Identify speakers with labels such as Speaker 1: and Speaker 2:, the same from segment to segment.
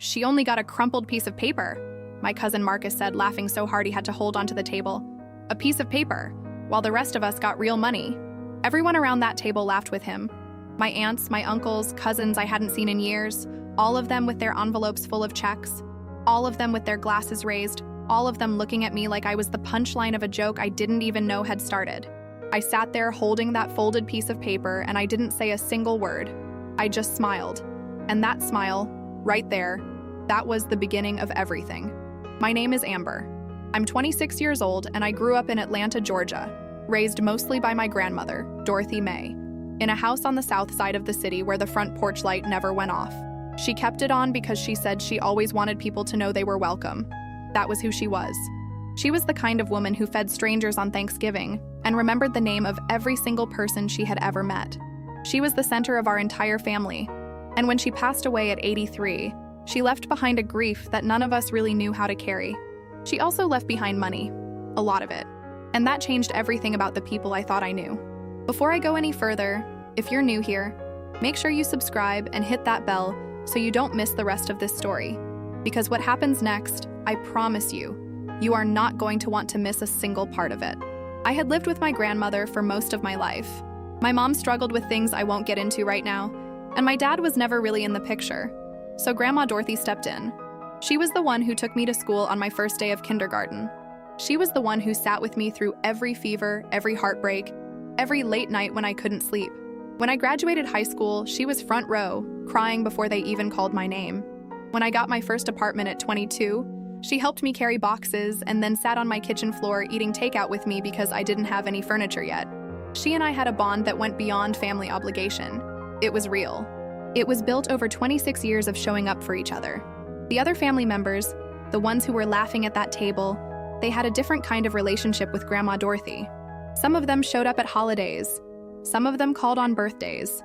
Speaker 1: She only got a crumpled piece of paper, my cousin Marcus said, laughing so hard he had to hold onto the table. A piece of paper, while the rest of us got real money. Everyone around that table laughed with him. My aunts, my uncles, cousins I hadn't seen in years, all of them with their envelopes full of checks, all of them with their glasses raised, all of them looking at me like I was the punchline of a joke I didn't even know had started. I sat there holding that folded piece of paper and I didn't say a single word. I just smiled. And that smile, right there, that was the beginning of everything. My name is Amber. I'm 26 years old and I grew up in Atlanta, Georgia, raised mostly by my grandmother, Dorothy May, in a house on the south side of the city where the front porch light never went off. She kept it on because she said she always wanted people to know they were welcome. That was who she was. She was the kind of woman who fed strangers on Thanksgiving and remembered the name of every single person she had ever met. She was the center of our entire family, and when she passed away at 83, she left behind a grief that none of us really knew how to carry. She also left behind money, a lot of it, and that changed everything about the people I thought I knew. Before I go any further, if you're new here, make sure you subscribe and hit that bell so you don't miss the rest of this story. Because what happens next, I promise you, you are not going to want to miss a single part of it. I had lived with my grandmother for most of my life. My mom struggled with things I won't get into right now, and my dad was never really in the picture. So Grandma Dorothy stepped in. She was the one who took me to school on my first day of kindergarten. She was the one who sat with me through every fever, every heartbreak, every late night when I couldn't sleep. When I graduated high school, she was front row, crying before they even called my name. When I got my first apartment at 22, she helped me carry boxes and then sat on my kitchen floor eating takeout with me because I didn't have any furniture yet. She and I had a bond that went beyond family obligation. It was real. It was built over 26 years of showing up for each other. The other family members, the ones who were laughing at that table, they had a different kind of relationship with Grandma Dorothy. Some of them showed up at holidays. Some of them called on birthdays.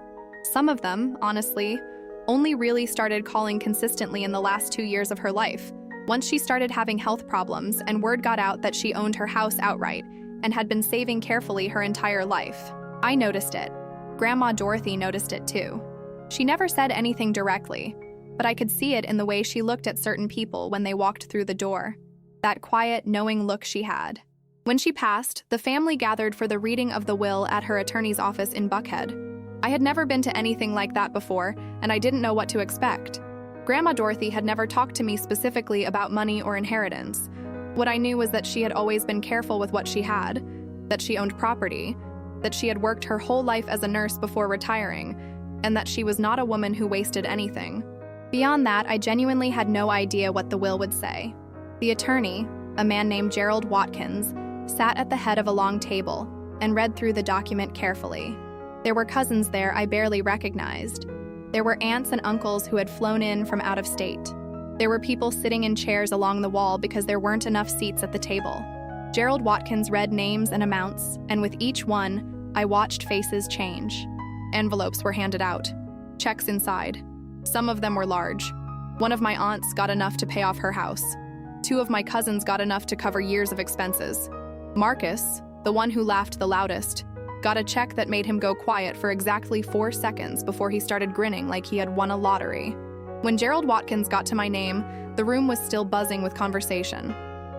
Speaker 1: Some of them, honestly, only really started calling consistently in the last 2 years of her life, once she started having health problems and word got out that she owned her house outright and had been saving carefully her entire life. I noticed it. Grandma Dorothy noticed it too. She never said anything directly, but I could see it in the way she looked at certain people when they walked through the door. That quiet, knowing look she had. When she passed, the family gathered for the reading of the will at her attorney's office in Buckhead. I had never been to anything like that before, and I didn't know what to expect. Grandma Dorothy had never talked to me specifically about money or inheritance. What I knew was that she had always been careful with what she had, that she owned property, that she had worked her whole life as a nurse before retiring, and that she was not a woman who wasted anything. Beyond that, I genuinely had no idea what the will would say. The attorney, a man named Gerald Watkins, sat at the head of a long table and read through the document carefully. There were cousins there I barely recognized. There were aunts and uncles who had flown in from out of state. There were people sitting in chairs along the wall because there weren't enough seats at the table. Gerald Watkins read names and amounts, and with each one, I watched faces change. Envelopes were handed out, checks inside. Some of them were large. One of my aunts got enough to pay off her house. 2 of my cousins got enough to cover years of expenses. Marcus, the one who laughed the loudest, got a check that made him go quiet for exactly 4 seconds before he started grinning like he had won a lottery. When Gerald Watkins got to my name, the room was still buzzing with conversation.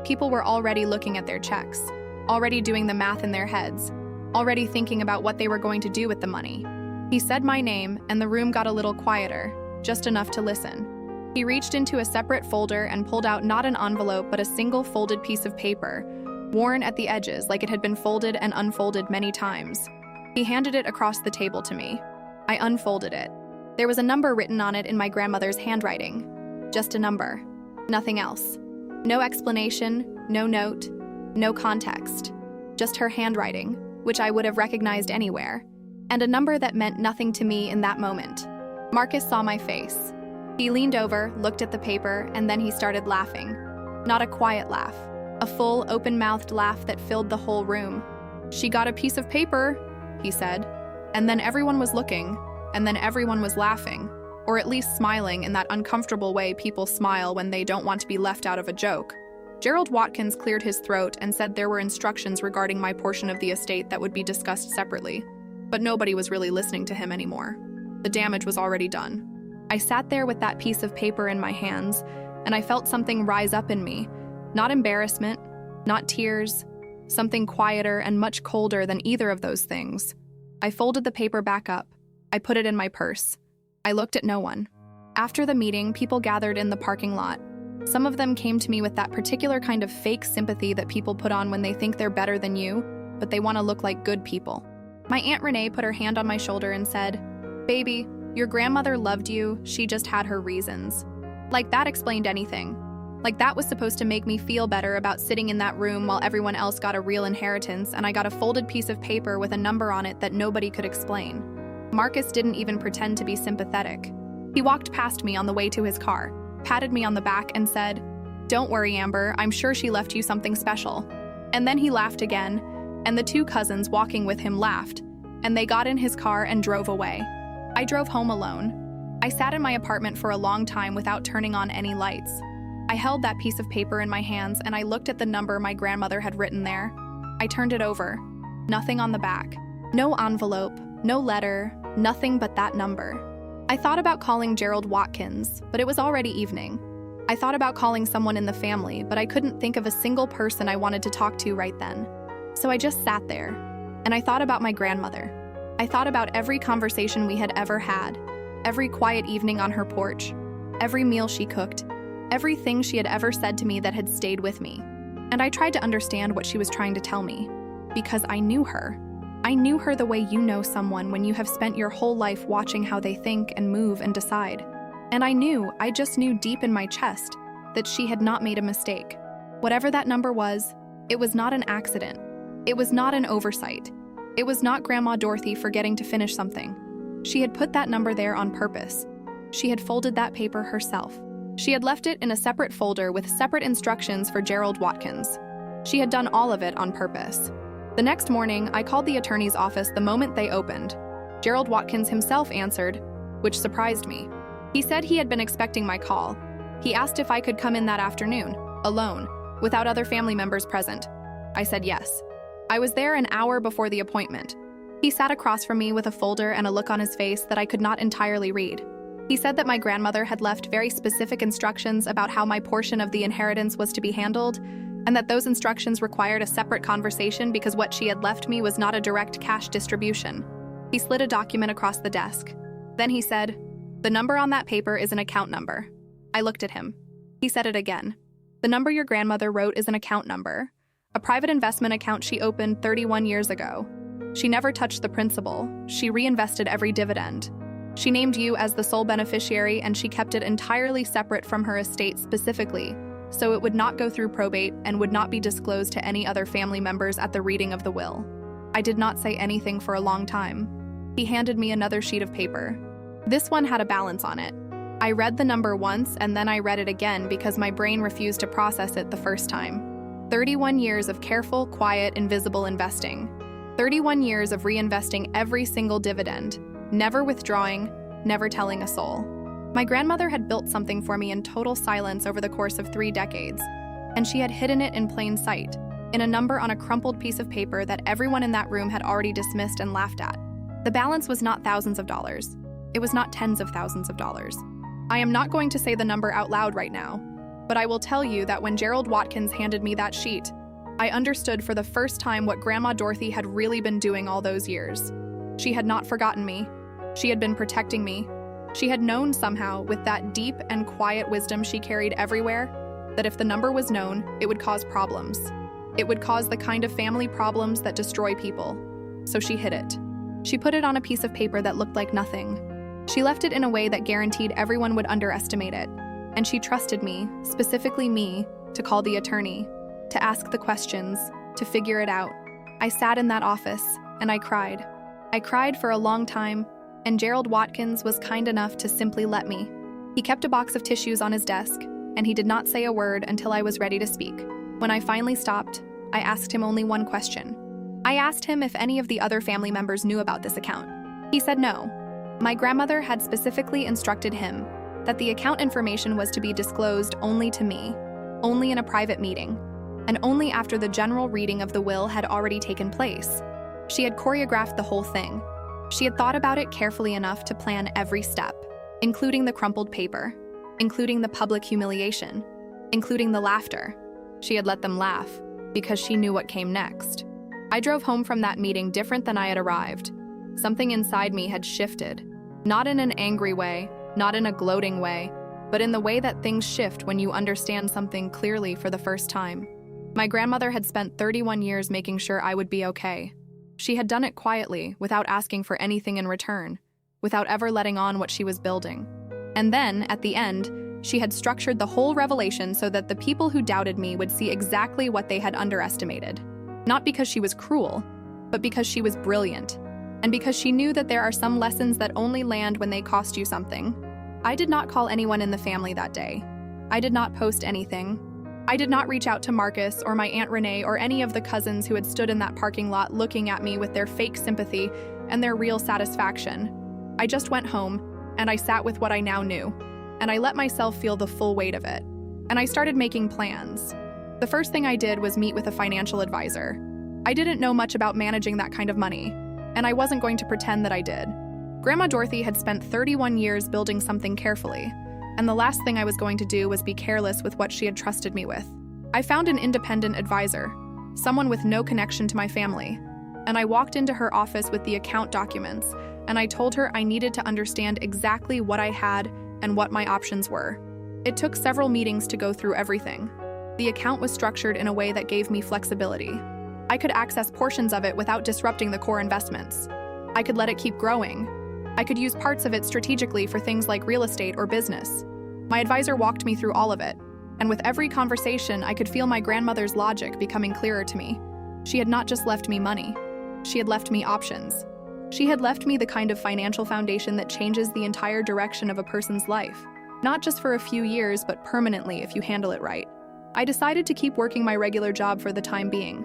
Speaker 1: People were already looking at their checks, already doing the math in their heads, already thinking about what they were going to do with the money. He said my name, and the room got a little quieter, just enough to listen. He reached into a separate folder and pulled out not an envelope but a single folded piece of paper, worn at the edges like it had been folded and unfolded many times. He handed it across the table to me. I unfolded it. There was a number written on it in my grandmother's handwriting. Just a number. Nothing else. No explanation, no note, no context. Just her handwriting, which I would have recognized anywhere, and a number that meant nothing to me in that moment. Marcus saw my face. He leaned over, looked at the paper, and then he started laughing. Not a quiet laugh. A full, open-mouthed laugh that filled the whole room. "She got a piece of paper," he said. And then everyone was looking, and then everyone was laughing, or at least smiling in that uncomfortable way people smile when they don't want to be left out of a joke. Gerald Watkins cleared his throat and said there were instructions regarding my portion of the estate that would be discussed separately. But nobody was really listening to him anymore. The damage was already done. I sat there with that piece of paper in my hands, and I felt something rise up in me. Not embarrassment, not tears, something quieter and much colder than either of those things. I folded the paper back up. I put it in my purse. I looked at no one. After the meeting, people gathered in the parking lot. Some of them came to me with that particular kind of fake sympathy that people put on when they think they're better than you, but they want to look like good people. My Aunt Renee put her hand on my shoulder and said, "Baby, your grandmother loved you, she just had her reasons." Like that explained anything. Like that was supposed to make me feel better about sitting in that room while everyone else got a real inheritance and I got a folded piece of paper with a number on it that nobody could explain. Marcus didn't even pretend to be sympathetic. He walked past me on the way to his car, patted me on the back and said, "Don't worry, Amber, I'm sure she left you something special." And then he laughed again, and the two cousins walking with him laughed, and they got in his car and drove away. I drove home alone. I sat in my apartment for a long time without turning on any lights. I held that piece of paper in my hands and I looked at the number my grandmother had written there. I turned it over. Nothing on the back. No envelope, no letter, nothing but that number. I thought about calling Gerald Watkins, but it was already evening. I thought about calling someone in the family, but I couldn't think of a single person I wanted to talk to right then. So I just sat there, and I thought about my grandmother. I thought about every conversation we had ever had, every quiet evening on her porch, every meal she cooked, everything she had ever said to me that had stayed with me. And I tried to understand what she was trying to tell me, because I knew her. I knew her the way you know someone when you have spent your whole life watching how they think and move and decide. And I just knew deep in my chest that she had not made a mistake. Whatever that number was, it was not an accident. It was not an oversight. It was not Grandma Dorothy forgetting to finish something. She had put that number there on purpose. She had folded that paper herself. She had left it in a separate folder with separate instructions for Gerald Watkins. She had done all of it on purpose. The next morning, I called the attorney's office the moment they opened. Gerald Watkins himself answered, which surprised me. He said he had been expecting my call. He asked if I could come in that afternoon, alone, without other family members present. I said yes. I was there an hour before the appointment. He sat across from me with a folder and a look on his face that I could not entirely read. He said that my grandmother had left very specific instructions about how my portion of the inheritance was to be handled, and that those instructions required a separate conversation because what she had left me was not a direct cash distribution. He slid a document across the desk. Then he said, "The number on that paper is an account number." I looked at him. He said it again. "The number your grandmother wrote is an account number. A private investment account she opened 31 years ago. She never touched the principal. She reinvested every dividend. She named you as the sole beneficiary and she kept it entirely separate from her estate specifically, so it would not go through probate and would not be disclosed to any other family members at the reading of the will." I did not say anything for a long time. He handed me another sheet of paper. This one had a balance on it. I read the number once and then I read it again because my brain refused to process it the first time. 31 years of careful, quiet, invisible investing. 31 years of reinvesting every single dividend, never withdrawing, never telling a soul. My grandmother had built something for me in total silence over the course of 3 decades, and she had hidden it in plain sight, in a number on a crumpled piece of paper that everyone in that room had already dismissed and laughed at. The balance was not thousands of dollars. It was not tens of thousands of dollars. I am not going to say the number out loud right now, but I will tell you that when Gerald Watkins handed me that sheet, I understood for the first time what Grandma Dorothy had really been doing all those years. She had not forgotten me. She had been protecting me. She had known somehow, with that deep and quiet wisdom she carried everywhere, that if the number was known, it would cause problems. It would cause the kind of family problems that destroy people. So she hid it. She put it on a piece of paper that looked like nothing. She left it in a way that guaranteed everyone would underestimate it. And she trusted me, specifically me, to call the attorney, to ask the questions, to figure it out. I sat in that office, and I cried. I cried for a long time, and Gerald Watkins was kind enough to simply let me. He kept a box of tissues on his desk, and he did not say a word until I was ready to speak. When I finally stopped, I asked him only one question. I asked him if any of the other family members knew about this account. He said no. My grandmother had specifically instructed him that the account information was to be disclosed only to me, only in a private meeting, and only after the general reading of the will had already taken place. She had choreographed the whole thing. She had thought about it carefully enough to plan every step. including the crumpled paper, including the public humiliation, including the laughter. She had let them laugh because she knew what came next. I drove home from that meeting different than I had arrived. Something inside me had shifted, not in an angry way, not in a gloating way, but in the way that things shift when you understand something clearly for the first time. My grandmother had spent 31 years making sure I would be okay. She had done it quietly, without asking for anything in return, without ever letting on what she was building. And then, at the end, she had structured the whole revelation so that the people who doubted me would see exactly what they had underestimated. Not because she was cruel, but because she was brilliant, and because she knew that there are some lessons that only land when they cost you something. I did not call anyone in the family that day. I did not post anything. I did not reach out to Marcus or my Aunt Renee or any of the cousins who had stood in that parking lot looking at me with their fake sympathy and their real satisfaction. I just went home, and I sat with what I now knew, and I let myself feel the full weight of it. And I started making plans. The first thing I did was meet with a financial advisor. I didn't know much about managing that kind of money, and I wasn't going to pretend that I did. Grandma Dorothy had spent 31 years building something carefully, and the last thing I was going to do was be careless with what she had trusted me with. I found an independent advisor, someone with no connection to my family, and I walked into her office with the account documents, and I told her I needed to understand exactly what I had and what my options were. It took several meetings to go through everything. The account was structured in a way that gave me flexibility. I could access portions of it without disrupting the core investments. I could let it keep growing. I could use parts of it strategically for things like real estate or business. My advisor walked me through all of it, and with every conversation, I could feel my grandmother's logic becoming clearer to me. She had not just left me money. She had left me options. She had left me the kind of financial foundation that changes the entire direction of a person's life, not just for a few years, but permanently if you handle it right. I decided to keep working my regular job for the time being.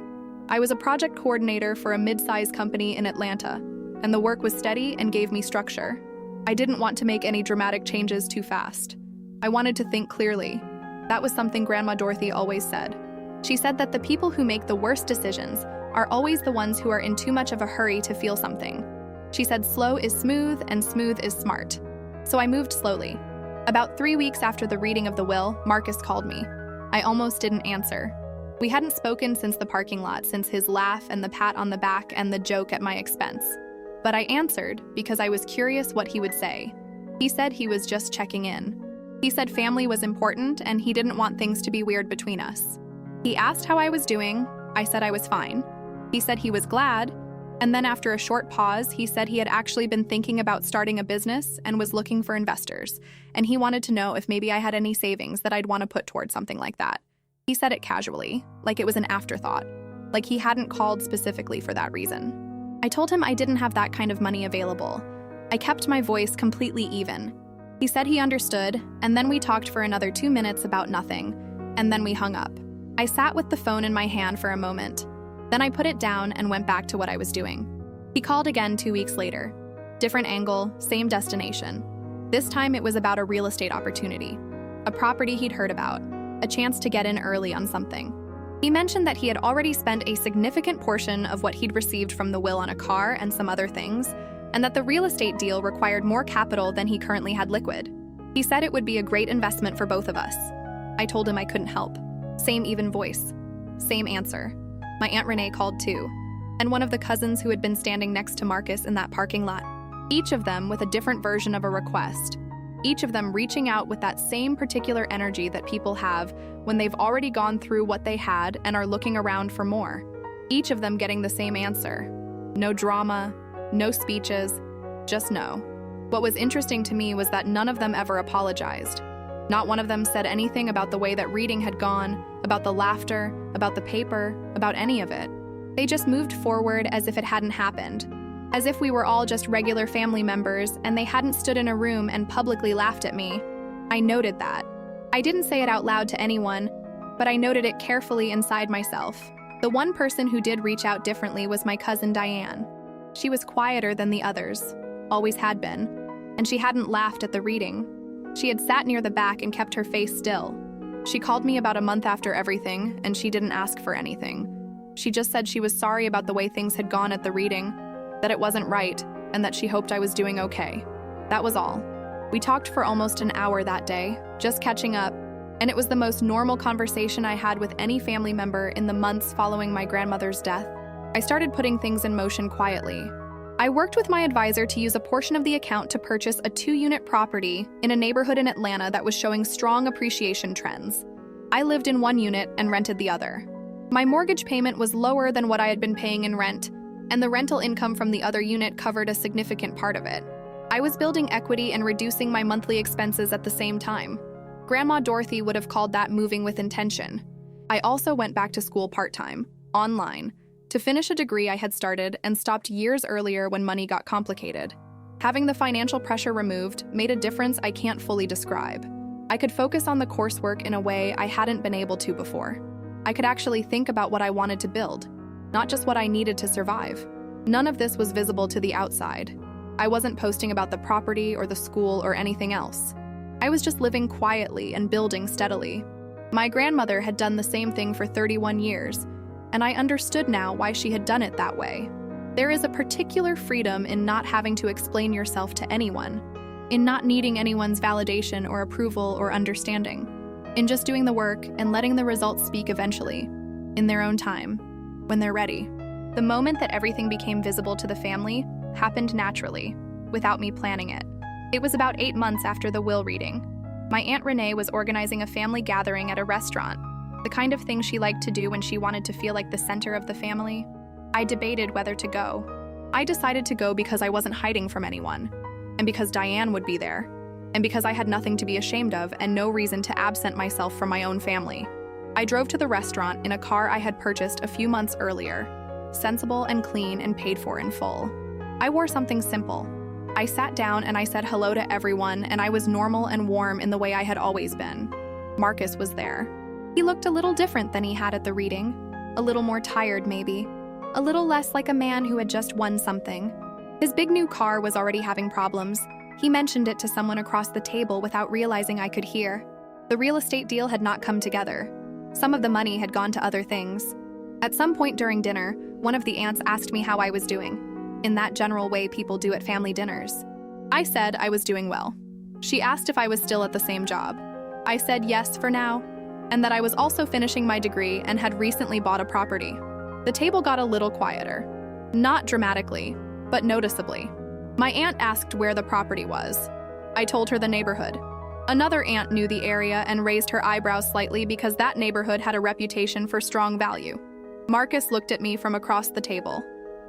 Speaker 1: I was a project coordinator for a mid-sized company in Atlanta, and the work was steady and gave me structure. I didn't want to make any dramatic changes too fast. I wanted to think clearly. That was something Grandma Dorothy always said. She said that the people who make the worst decisions are always the ones who are in too much of a hurry to feel something. She said slow is smooth and smooth is smart. So I moved slowly. About 3 weeks after the reading of the will, Marcus called me. I almost didn't answer. We hadn't spoken since the parking lot, since his laugh and the pat on the back and the joke at my expense. But I answered because I was curious what he would say. He said he was just checking in. He said family was important and he didn't want things to be weird between us. He asked how I was doing. I said I was fine. He said he was glad. And then after a short pause, he said he had actually been thinking about starting a business and was looking for investors. And he wanted to know if maybe I had any savings that I'd want to put towards something like that. He said it casually, like it was an afterthought, like he hadn't called specifically for that reason. I told him I didn't have that kind of money available. I kept my voice completely even. He said he understood, and then we talked for another 2 minutes about nothing, and then we hung up. I sat with the phone in my hand for a moment. Then I put it down and went back to what I was doing. He called again 2 weeks later. Different angle, same destination. This time it was about a real estate opportunity, a property he'd heard about, a chance to get in early on something. He mentioned that he had already spent a significant portion of what he'd received from the will on a car and some other things, and that the real estate deal required more capital than he currently had liquid. He said it would be a great investment for both of us. I told him I couldn't help. Same even voice. Same answer. My Aunt Renee called too, and one of the cousins who had been standing next to Marcus in that parking lot. Each of them with a different version of a request. Each of them reaching out with that same particular energy that people have when they've already gone through what they had and are looking around for more. Each of them getting the same answer. No drama, no speeches, just no. What was interesting to me was that none of them ever apologized. Not one of them said anything about the way that reading had gone, about the laughter, about the paper, about any of it. They just moved forward as if it hadn't happened. As if we were all just regular family members and they hadn't stood in a room and publicly laughed at me. I noted that. I didn't say it out loud to anyone, but I noted it carefully inside myself. The one person who did reach out differently was my cousin Diane. She was quieter than the others, always had been, and she hadn't laughed at the reading. She had sat near the back and kept her face still. She called me about a month after everything, and she didn't ask for anything. She just said she was sorry about the way things had gone at the reading, that it wasn't right, and that she hoped I was doing okay. That was all. We talked for almost an hour that day, just catching up, and it was the most normal conversation I had with any family member in the months following my grandmother's death. I started putting things in motion quietly. I worked with my advisor to use a portion of the account to purchase a 2-unit property in a neighborhood in Atlanta that was showing strong appreciation trends. I lived in 1 unit and rented the other. My mortgage payment was lower than what I had been paying in rent, and the rental income from the other unit covered a significant part of it. I was building equity and reducing my monthly expenses at the same time. Grandma Dorothy would have called that moving with intention. I also went back to school part-time, online, to finish a degree I had started and stopped years earlier when money got complicated. Having the financial pressure removed made a difference I can't fully describe. I could focus on the coursework in a way I hadn't been able to before. I could actually think about what I wanted to build, not just what I needed to survive. None of this was visible to the outside. I wasn't posting about the property or the school or anything else. I was just living quietly and building steadily. My grandmother had done the same thing for 31 years, and I understood now why she had done it that way. There is a particular freedom in not having to explain yourself to anyone, in not needing anyone's validation or approval or understanding, in just doing the work and letting the results speak eventually, in their own time, when they're ready. The moment that everything became visible to the family happened naturally, without me planning it. It was about 8 months after the will reading. My Aunt Renee was organizing a family gathering at a restaurant, the kind of thing she liked to do when she wanted to feel like the center of the family. I debated whether to go. I decided to go because I wasn't hiding from anyone, and because Diane would be there, and because I had nothing to be ashamed of and no reason to absent myself from my own family. I drove to the restaurant in a car I had purchased a few months earlier, sensible and clean and paid for in full. I wore something simple. I sat down and I said hello to everyone, and I was normal and warm in the way I had always been. Marcus was there. He looked a little different than he had at the reading, a little more tired maybe, a little less like a man who had just won something. His big new car was already having problems. He mentioned it to someone across the table without realizing I could hear. The real estate deal had not come together. Some of the money had gone to other things. At some point during dinner, one of the aunts asked me how I was doing, in that general way people do at family dinners. I said I was doing well. She asked if I was still at the same job. I said yes for now, and that I was also finishing my degree and had recently bought a property. The table got a little quieter. Not dramatically, but noticeably. My aunt asked where the property was. I told her the neighborhood. Another aunt knew the area and raised her eyebrows slightly because that neighborhood had a reputation for strong value. Marcus looked at me from across the table.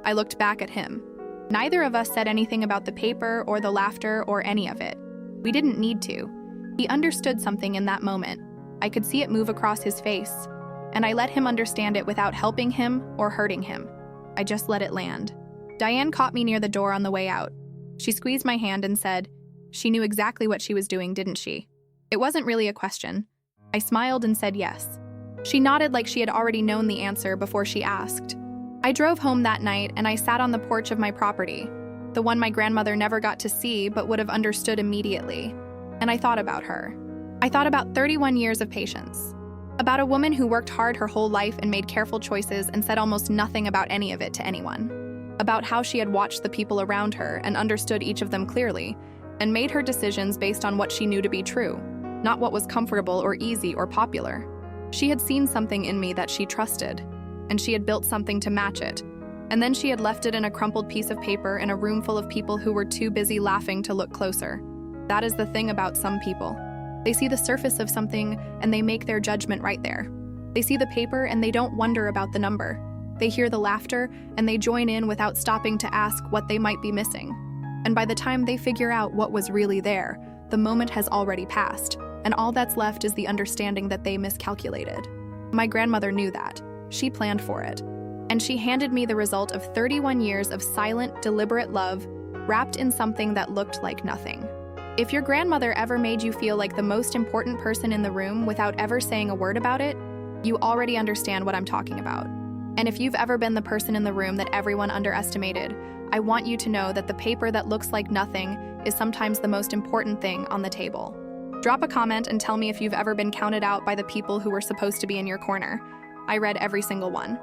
Speaker 1: I looked back at him. Neither of us said anything about the paper or the laughter or any of it. We didn't need to. He understood something in that moment. I could see it move across his face, and I let him understand it without helping him or hurting him. I just let it land. Diane caught me near the door on the way out. She squeezed my hand and said, "She knew exactly what she was doing, didn't she?" It wasn't really a question. I smiled and said yes. She nodded like she had already known the answer before she asked. I drove home that night and I sat on the porch of my property, the one my grandmother never got to see but would have understood immediately. And I thought about her. I thought about 31 years of patience. About a woman who worked hard her whole life and made careful choices and said almost nothing about any of it to anyone. About how she had watched the people around her and understood each of them clearly, and made her decisions based on what she knew to be true, not what was comfortable or easy or popular. She had seen something in me that she trusted, and she had built something to match it. And then she had left it in a crumpled piece of paper in a room full of people who were too busy laughing to look closer. That is the thing about some people. They see the surface of something and they make their judgment right there. They see the paper and they don't wonder about the number. They hear the laughter and they join in without stopping to ask what they might be missing. And by the time they figure out what was really there, the moment has already passed, and all that's left is the understanding that they miscalculated. My grandmother knew that. She planned for it. And she handed me the result of 31 years of silent, deliberate love, wrapped in something that looked like nothing. If your grandmother ever made you feel like the most important person in the room without ever saying a word about it, you already understand what I'm talking about. And if you've ever been the person in the room that everyone underestimated, I want you to know that the paper that looks like nothing is sometimes the most important thing on the table. Drop a comment and tell me if you've ever been counted out by the people who were supposed to be in your corner. I read every single one.